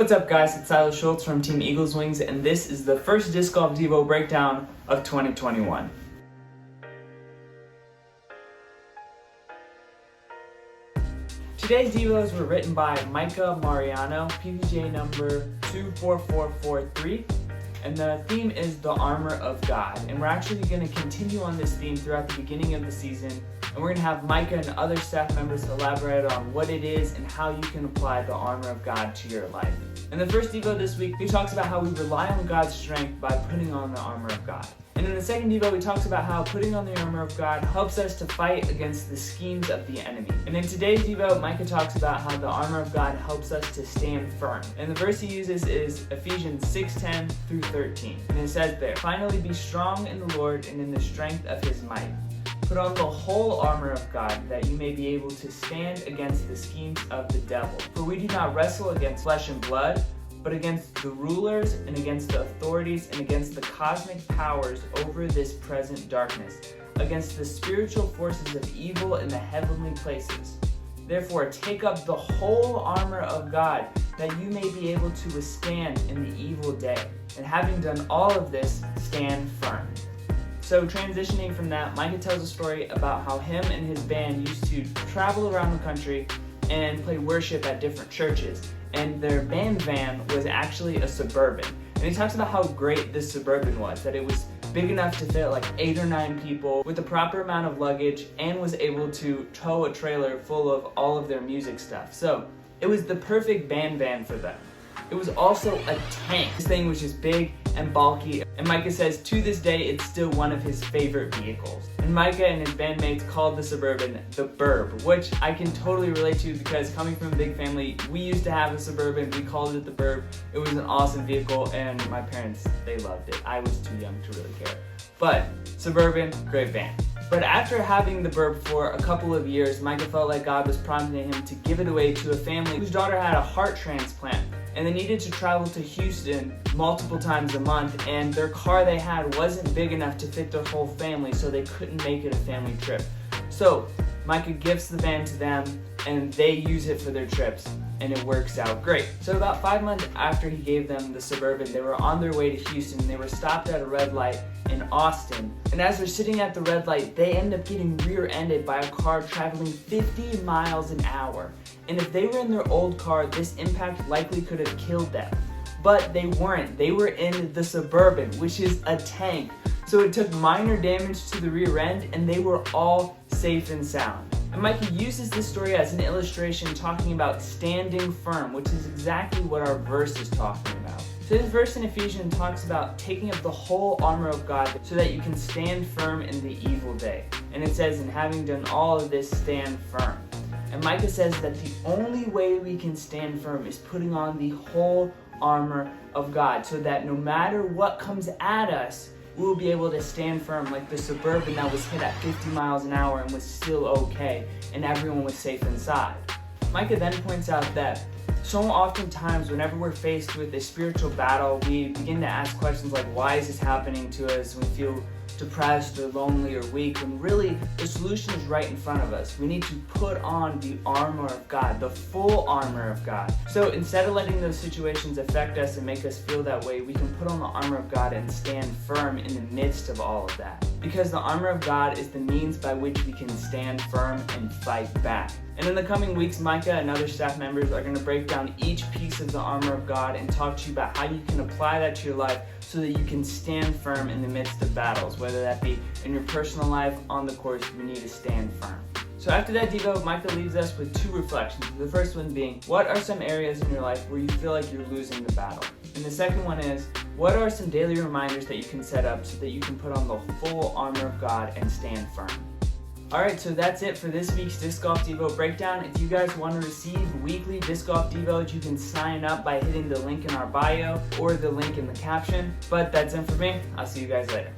What's up guys, it's Silas Schultz from Team Eagles Wings, and this is the first Golf Devo Breakdown of 2021. Today's Devos were written by Micah Mariano, PPJ number 24443, and the theme is the armor of God. And we're actually going to continue on this theme throughout the beginning of the season, and we're going to have Micah and other staff members elaborate on what it is and how you can apply the armor of God to your life. In the first Devo this week, he talks about how we rely on God's strength by putting on the armor of God. And in the second Devo, he talks about how putting on the armor of God helps us to fight against the schemes of the enemy. And in today's Devo, Micah talks about how the armor of God helps us to stand firm. And the verse he uses is Ephesians 6:10 through 13. And it says there, "Finally be strong in the Lord and in the strength of his might. Put on the whole armor of God, that you may be able to stand against the schemes of the devil. For we do not wrestle against flesh and blood, but against the rulers and against the authorities and against the cosmic powers over this present darkness, against the spiritual forces of evil in the heavenly places. Therefore take up the whole armor of God, that you may be able to withstand in the evil day. And having done all of this, stand firm." So transitioning from that, Micah tells a story about how him and his band used to travel around the country and play worship at different churches. And their band van was actually a Suburban. And he talks about how great this Suburban was, that it was big enough to fit like 8 or 9 people with the proper amount of luggage and was able to tow a trailer full of all of their music stuff. So it was the perfect band van for them. It was also a tank. This thing was just big and bulky, and Micah says to this day it's still one of his favorite vehicles. And Micah and his bandmates called the Suburban the Burb, which I can totally relate to because coming from a big family, we used to have a Suburban, we called it the Burb. It was an awesome vehicle and my parents, they loved it. I was too young to really care. But Suburban, great band. But after having the Burb for a couple of years, Micah felt like God was prompting him to give it away to a family whose daughter had a heart transplant, and they needed to travel to Houston multiple times a month, and their car they had wasn't big enough to fit their whole family, so they couldn't make it a family trip. So Micah gifts the van to them, and they use it for their trips, and it works out great. So about 5 months after he gave them the Suburban, they were on their way to Houston, and they were stopped at a red light in Austin. And as they're sitting at the red light, they end up getting rear-ended by a car traveling 50 miles an hour. And if they were in their old car, this impact likely could have killed them. But they weren't. They were in the Suburban, which is a tank. So it took minor damage to the rear end, and they were all safe and sound. And Micah uses this story as an illustration talking about standing firm, which is exactly what our verse is talking about. So this verse in Ephesians talks about taking up the whole armor of God so that you can stand firm in the evil day. And it says, "And having done all of this, stand firm." And Micah says that the only way we can stand firm is putting on the whole armor of God, so that no matter what comes at us, we will be able to stand firm, like the Suburban that was hit at 50 miles an hour and was still okay, and everyone was safe inside. Micah then points out that so oftentimes whenever we're faced with a spiritual battle, we begin to ask questions like, why is this happening to us? We feel depressed or lonely or weak, when really the solution is right in front of us. We need to put on the armor of God, the full armor of God. So instead of letting those situations affect us and make us feel that way, we can put on the armor of God and stand firm in the midst of all of that. Because the armor of God is the means by which we can stand firm and fight back. And in the coming weeks, Micah and other staff members are going to break down each piece of the armor of God and talk to you about how you can apply that to your life so that you can stand firm in the midst of battles, whether that be in your personal life, on the course, we need to stand firm. So after that Devo, Micah leaves us with 2 reflections. The first one being, what are some areas in your life where you feel like you're losing the battle? And the second one is, what are some daily reminders that you can set up so that you can put on the full armor of God and stand firm? Alright, so that's it for this week's Golf Devo Breakdown. If you guys want to receive weekly Golf Devos, you can sign up by hitting the link in our bio or the link in the caption. But that's it for me. I'll see you guys later.